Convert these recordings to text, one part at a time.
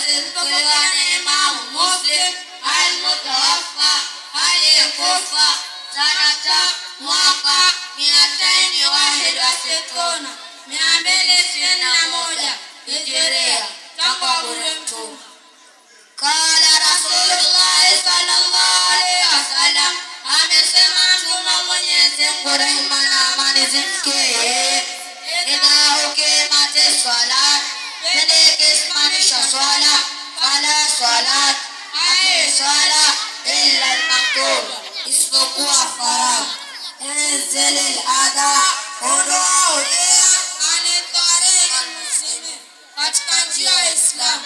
zilizokuwa na Imamu Muslim al-Mutawaffa aliyekufa sanata mwaka 261 Hijiria, tangu abure Mtume. Kala Rasulullah sallallahu alaihi wasallam, amesema Mtume Mwenyezi Mungu rehema na amani zimfikie, idha uqimatis salat, pende ikisimamisha swala, fala salat, hakuna swala illa al-maktub, isipokuwa faradhi. انزل الأذى ondoa udhia anitariq al-muslimin, katika njia ya Islam.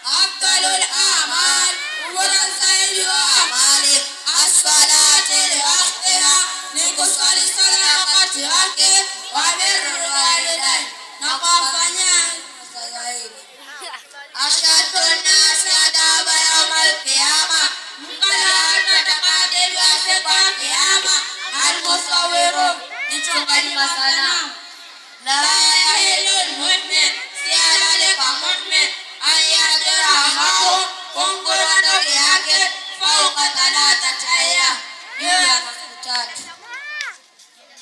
Afdalul a'mal, ubora zaidi wa amali, as-salati li waqtiha, ni kusali sala wakati wake, wa birrul walidain, na kuwafanyia zaidi. Ashaddu an-nasi adaba yawm al-qiyama, mkala atakadhibu siku ya kiyama al-musawwirun, mchongaji wa sanamu. La yahilu al-mu'min, si halali kwa mu'min ayadirahu, kungura ndogi yake fauka 3 ayyam, juu ya siku 3.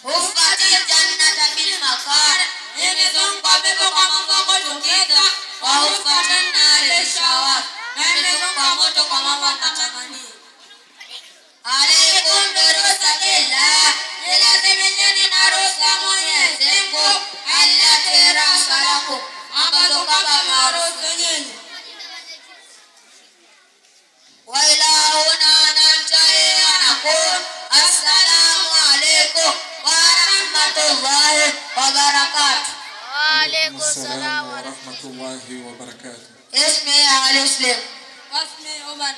Huffatil jannata bil makar, imezungwa pepo kwa mambo ya kuchukiza. Wa huffatin nari bishawat, na imezungwa moto kwa mambo ya matamanio. Alaikum birusatillah, nilazimisheni na ruhusa Mwenyezi Mungu, allati rasalakum, ambazo kama maruhusu nyinyi. Wa ilahuna nantahi anaqul assalamu alaikum wa rahmatullahi wa barakatuh. Wa alaikum salam wa rahmatullahi wa barakatuh. Ismi al-Islam. Wasmi Umar.